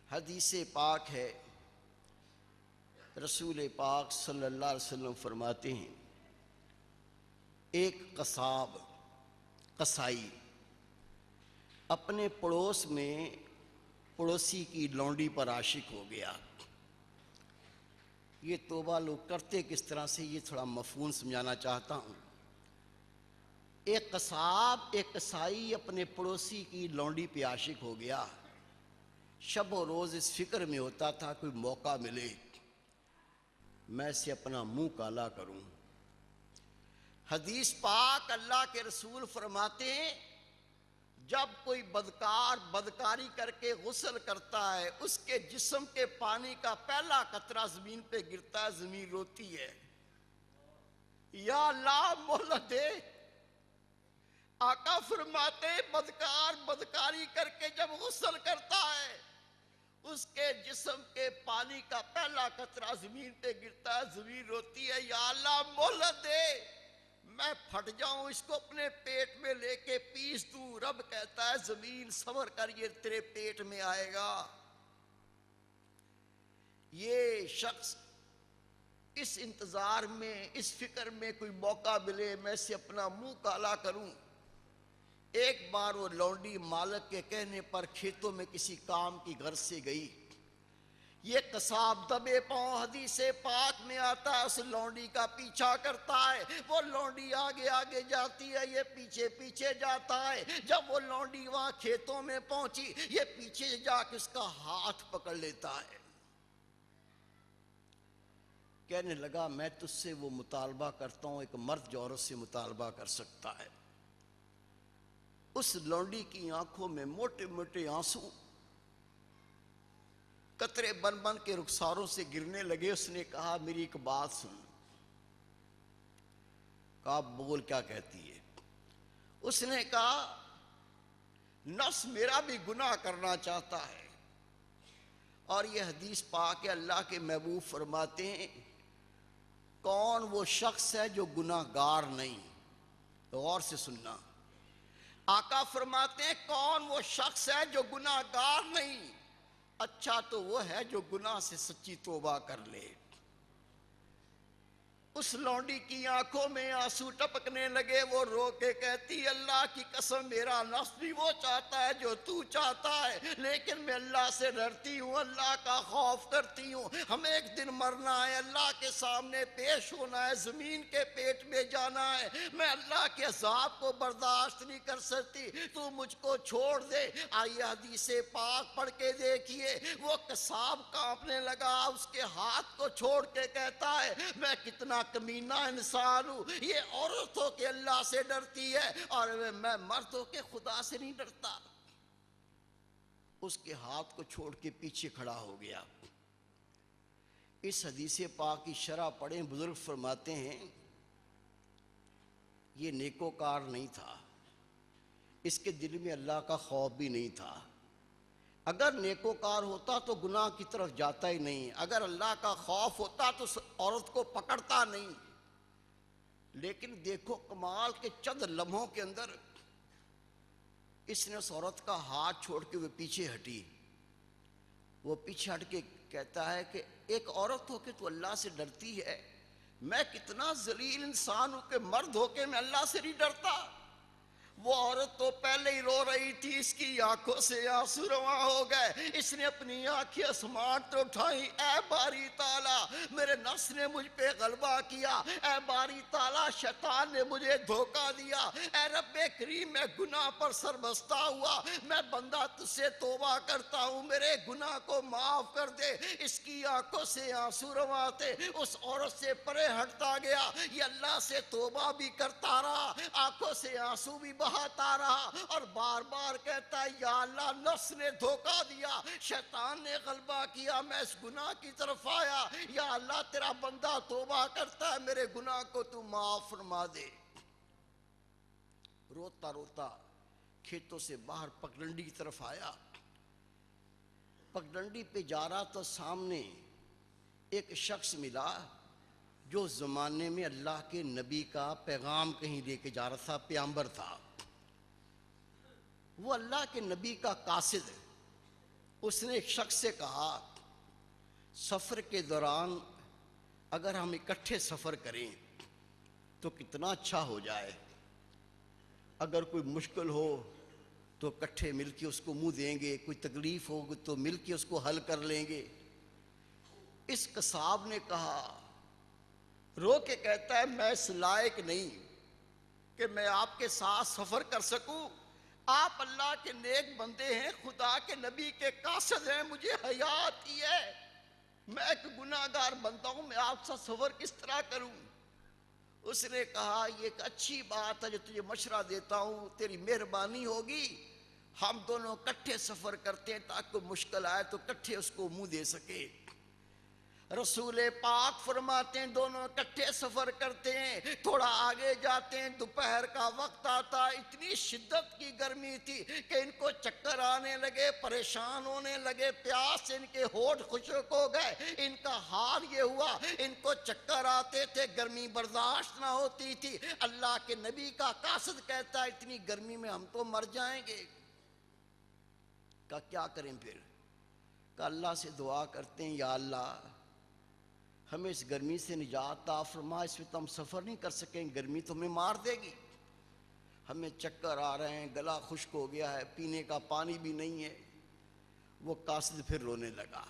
حدیث پاک ہے، رسول پاک صلی اللہ علیہ وسلم فرماتے ہیں ایک قصائی اپنے پڑوس میں پڑوسی کی لونڈی پر عاشق ہو گیا۔ یہ توبہ لوگ کرتے کس طرح سے، یہ تھوڑا مفہوم سمجھانا چاہتا ہوں۔ ایک قصائی اپنے پڑوسی کی لونڈی پہ عاشق ہو گیا، شب و روز اس فکر میں ہوتا تھا کوئی موقع ملے میں اسے اپنا منہ کالا کروں۔ حدیث پاک اللہ کے رسول فرماتے ہیں جب کوئی بدکار بدکاری کر کے غسل کرتا ہے، اس کے جسم کے پانی کا پہلا قطرہ زمین پہ گرتا ہے، زمین روتی ہے، یا اللہ مہلت دے۔ آقا فرماتے بدکار بدکاری کر کے جب غسل کرتا ہے، اس کے جسم کے پانی کا پہلا قطرہ زمین پہ گرتا ہے، زمین روتی ہے، یا اللہ مہلت دے، میں پھٹ جاؤں، اس کو اپنے پیٹ میں لے کے پیس دوں۔ رب کہتا ہے زمین صبر کر، یہ تیرے پیٹ میں آئے گا۔ یہ شخص اس انتظار میں، اس فکر میں کوئی موقع ملے میں اسے اپنا منہ کالا کروں۔ ایک بار وہ لونڈی مالک کے کہنے پر کھیتوں میں کسی کام کی غرض سے گئی۔ یہ قصاب دبے پاؤں، حدیث پاک میں آتا ہے، اس لونڈی کا پیچھا کرتا ہے۔ وہ لونڈی آگے آگے جاتی ہے، یہ پیچھے پیچھے جاتا ہے۔ جب وہ لونڈی وہاں کھیتوں میں پہنچی، یہ پیچھے جا کے اس کا ہاتھ پکڑ لیتا ہے، کہنے لگا میں تجھ سے وہ مطالبہ کرتا ہوں ایک مرد جو عورت سے مطالبہ کر سکتا ہے۔ اس لونڈی کی آنکھوں میں موٹے موٹے آنسو قطرے بن بن کے رخساروں سے گرنے لگے۔ اس نے کہا میری ایک بات سن۔ کہا بول، کیا کہتی ہے؟ اس نے کہا نفس میرا بھی گناہ کرنا چاہتا ہے، اور یہ حدیث پاک ہے، اللہ کے محبوب فرماتے ہیں کون وہ شخص ہے جو گناہ گار نہیں؟ غور سے سننا، آقا فرماتے ہیں کون وہ شخص ہے جو گناہ گار نہیں؟ اچھا تو وہ ہے جو گناہ سے سچی توبہ کر لے۔ اس لونڈی کی آنکھوں میں آنسو ٹپکنے لگے، وہ رو کے کہتی اللہ کی قسم میرا نفس بھی وہ چاہتا ہے جو تو چاہتا ہے، لیکن میں اللہ سے ڈرتی ہوں، اللہ کا خوف کرتی ہوں، ہمیں ایک دن مرنا ہے، اللہ کے سامنے پیش ہونا ہے، زمین کے پیٹ میں جانا ہے، میں اللہ کے عذاب کو برداشت نہیں کر سکتی، تو مجھ کو چھوڑ دے۔ آئیے حدیث پاک پڑھ کے دیکھیے، وہ قصاب کانپنے لگا، اس کے ہاتھ کو چھوڑ کے کہتا ہے میں کتنا کمینہ انسان ہوں، یہ عورت ہو کے اللہ سے ڈرتی ہے اور میں مرد ہو کے خدا سے نہیں ڈرتا۔ اس کے ہاتھ کو چھوڑ کے پیچھے کھڑا ہو گیا۔ اس حدیث پاک کی شرح پڑھیں، بزرگ فرماتے ہیں یہ نیکوکار نہیں تھا، اس کے دل میں اللہ کا خوف بھی نہیں تھا۔ اگر نیکوکار ہوتا تو گناہ کی طرف جاتا ہی نہیں، اگر اللہ کا خوف ہوتا تو عورت کو پکڑتا نہیں۔ لیکن دیکھو کمال کے چند لمحوں کے اندر اس نے اس عورت کا ہاتھ چھوڑ کے وہ پیچھے ہٹی۔ وہ پیچھے ہٹ کے کہتا ہے کہ ایک عورت ہو کے تو اللہ سے ڈرتی ہے، میں کتنا ذلیل انسان ہوں کہ مرد ہو کے میں اللہ سے نہیں ڈرتا۔ وہ عورت تو پہلے ہی رو رہی تھی، اس کی آنکھوں سے آنسو رواں ہو گئے، اس نے اپنی آنکھیں آسمان تو اٹھائیں، اے باری تعالیٰ میرے نفس نے مجھ پہ غلبہ کیا، اے باری تعالیٰ شیطان نے مجھے دھوکہ دیا، اے رب کریم میں گناہ پر سربستہ ہوا، میں بندہ تجھ سے توبہ کرتا ہوں، میرے گناہ کو معاف کر دے۔ اس کی آنکھوں سے آنسو رواں تھے، اس عورت سے پرے ہٹتا گیا، یہ اللہ سے توبہ بھی کرتا رہا، آنکھوں سے آنسو بھی بہاتا رہا، اور بار بار کہتا ہے یا اللہ نفس نے دھوکہ دیا، شیطان نے غلبہ کیا، میں اس گناہ کی طرف آیا، یا اللہ تیرا بندہ توبہ کرتا ہے، میرے گناہ کو تو معاف فرما دے۔ روتا روتا کھیتوں سے باہر پگڈنڈی کی طرف آیا، پگڈنڈی پہ جا رہا تو سامنے ایک شخص ملا جو زمانے میں اللہ کے نبی کا پیغام کہیں لے کے جا رہا تھا، پیغمبر تھا، وہ اللہ کے نبی کا قاصد ہے۔ اس نے ایک شخص سے کہا سفر کے دوران اگر ہم اکٹھے سفر کریں تو کتنا اچھا ہو جائے، اگر کوئی مشکل ہو تو اکٹھے مل کے اس کو منہ دیں گے، کوئی تکلیف ہوگی تو مل کے اس کو حل کر لیں گے۔ اس قصاب نے کہا، رو کے کہتا ہے میں اس لائق نہیں کہ میں آپ کے ساتھ سفر کر سکوں، آپ اللہ کے نیک بندے ہیں، خدا کے نبی کے قاصد ہیں، مجھے حیا آتی ہے، میں ایک گناہ گار بندہ ہوں، میں آپ سے سفر کس طرح کروں؟ اس نے کہا یہ ایک اچھی بات ہے جو تجھے مشورہ دیتا ہوں، تیری مہربانی ہوگی ہم دونوں اکٹھے سفر کرتے ہیں تاکہ کوئی مشکل آئے تو اکٹھے اس کو منہ دے سکے۔ رسول پاک فرماتے ہیں دونوں اکٹھے سفر کرتے ہیں، تھوڑا آگے جاتے ہیں، دوپہر کا وقت آتا، اتنی شدت کی گرمی تھی کہ ان کو چکر آنے لگے، پریشان ہونے لگے، پیاس سے ان کے ہونٹ خشک ہو گئے، ان کا حال یہ ہوا، ان کو چکر آتے تھے، گرمی برداشت نہ ہوتی تھی۔ اللہ کے نبی کا قاصد کہتا ہے اتنی گرمی میں ہم تو مر جائیں گے، کیا کریں پھر؟ کہ اللہ سے دعا کرتے ہیں یا اللہ ہمیں اس گرمی سے نجات عطا فرما، اس میں تو ہم سفر نہیں کر سکیں، گرمی تو ہمیں مار دے گی، ہمیں چکر آ رہے ہیں، گلا خشک ہو گیا ہے، پینے کا پانی بھی نہیں ہے۔ وہ قاصد پھر رونے لگا،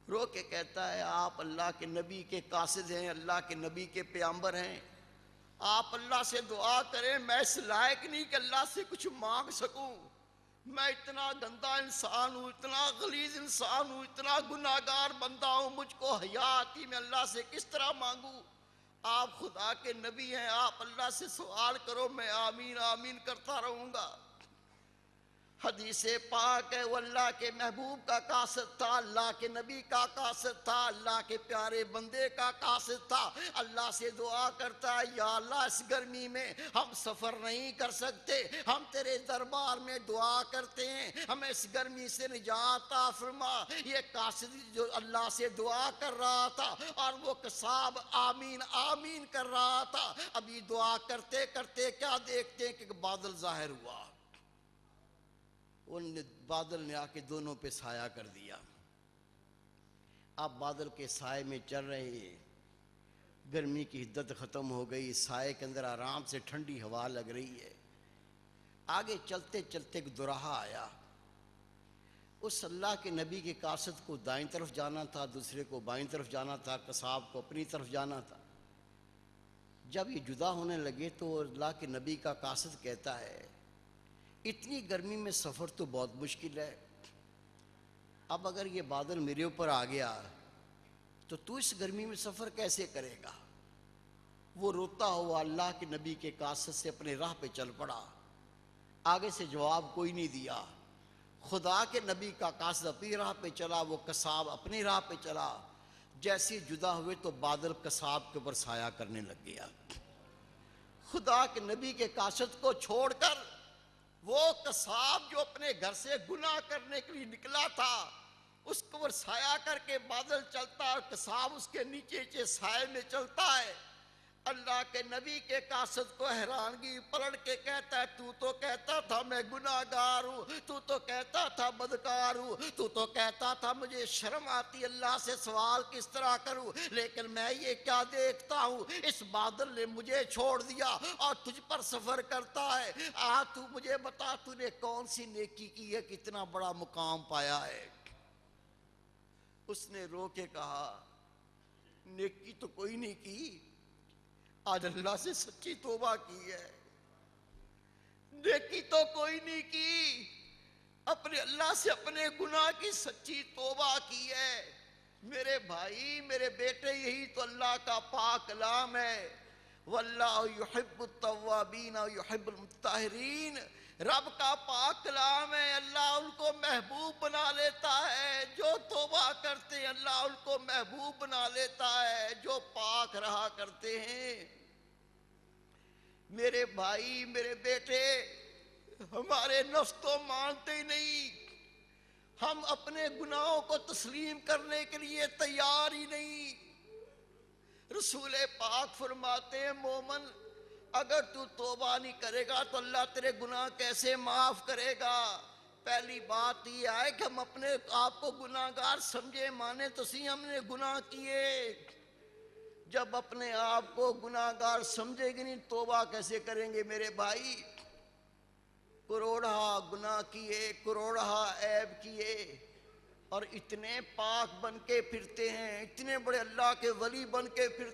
رو کے کہتا ہے آپ اللہ کے نبی کے قاصد ہیں، اللہ کے نبی کے پیغمبر ہیں، آپ اللہ سے دعا کریں، میں اس لائق نہیں کہ اللہ سے کچھ مانگ سکوں، میں اتنا گندا انسان ہوں، اتنا غلیظ انسان ہوں، اتنا گناہگار بندہ ہوں، مجھ کو حیا آتی، میں اللہ سے کس طرح مانگوں؟ آپ خدا کے نبی ہیں، آپ اللہ سے سوال کرو، میں آمین آمین کرتا رہوں گا۔ حدیث پاک ہے وہ اللہ کے محبوب کا قاصد تھا، اللہ کے نبی کا قاصد تھا، اللہ کے پیارے بندے کا قاصد تھا، اللہ سے دعا کرتا ہے یا اللہ اس گرمی میں ہم سفر نہیں کر سکتے، ہم تیرے دربار میں دعا کرتے ہیں ہمیں اس گرمی سے نجات عطا فرما۔ یہ قاصد جو اللہ سے دعا کر رہا تھا اور وہ قصاب آمین آمین کر رہا تھا، ابھی دعا کرتے کرتے کیا دیکھتے ہیں کہ بادل ظاہر ہوا، ان بادل نے آ کے دونوں پہ سایہ کر دیا۔ آپ بادل کے سائے میں چل رہے ہیں، گرمی کی حدت ختم ہو گئی، سائے کے اندر آرام سے ٹھنڈی ہوا لگ رہی ہے۔ آگے چلتے چلتے ایک دوراہا آیا، اس اللہ کے نبی کے قاصد کو دائیں طرف جانا تھا، دوسرے کو بائیں طرف جانا تھا، قصاب کو اپنی طرف جانا تھا۔ جب یہ جدا ہونے لگے تو اللہ کے نبی کا قاصد کہتا ہے اتنی گرمی میں سفر تو بہت مشکل ہے، اب اگر یہ بادل میرے اوپر آ گیا تو اس گرمی میں سفر کیسے کرے گا؟ وہ روتا ہوا اللہ کے نبی کے قاصد سے اپنے راہ پہ چل پڑا، آگے سے جواب کوئی نہیں دیا۔ خدا کے نبی کا قاصد اپنی راہ پہ چلا، وہ قصاب اپنی راہ پہ چلا، جیسے جدا ہوئے تو بادل قصاب کے اوپر سایہ کرنے لگ گیا۔ خدا کے نبی کے قاصد کو چھوڑ کر وہ قصاب جو اپنے گھر سے گناہ کرنے کے لیے نکلا تھا اس کو وہ سایہ کر کے بادل چلتا اور قصاب اس کے نیچے سائے میں چلتا ہے۔ اللہ کے نبی کے قاصد کو حیرانگی، پلٹ کے کہتا ہے تو تو کہتا تھا میں گناہ گار ہوں، تو تو کہتا تھا بدکار ہوں، تو تو کہتا تھا مجھے شرم آتی اللہ سے سوال کس طرح کروں، لیکن میں یہ کیا دیکھتا ہوں اس بادل نے مجھے چھوڑ دیا اور تجھ پر سفر کرتا ہے۔ تو مجھے بتا تو نے کون سی نیکی کی ہے، کتنا بڑا مقام پایا ہے؟ اس نے رو کے کہا نیکی تو کوئی نہیں کی، آج اللہ سے سچی توبہ کی ہے، نیکی تو کوئی نہیں کی، اپنے اللہ سے اپنے گناہ کی سچی توبہ کی ہے۔ میرے بھائی میرے بیٹے یہی تو اللہ کا پاک کلام ہے، واللہ یحب التوابین ویحب المطہرین، رب کا پاک کلام ہے، اللہ ان کو محبوب بنا لیتا ہے جو توبہ کرتے ہیں، اللہ ان کو محبوب بنا لیتا ہے جو پاک رہا کرتے ہیں۔ میرے بھائی میرے بیٹے ہمارے نفس تو مانتے ہی نہیں، ہم اپنے گناہوں کو تسلیم کرنے کے لیے تیار ہی نہیں۔ رسول پاک فرماتے ہیں مومن اگر تو توبہ نہیں کرے گا تو اللہ تیرے گناہ کیسے معاف کرے گا؟ پہلی بات یہ ہے کہ ہم اپنے آپ کو گناہگار سمجھے، مانے تو سی ہم نے گناہ کیے۔ جب اپنے آپ کو گناہگار سمجھے گی نہیں، توبہ کیسے کریں گے میرے بھائی؟ کروڑہا گناہ کیے، کروڑہا عیب کیے، اور اتنے پاک بن کے پھرتے ہیں، اتنے بڑے اللہ کے ولی بن کے پھرتے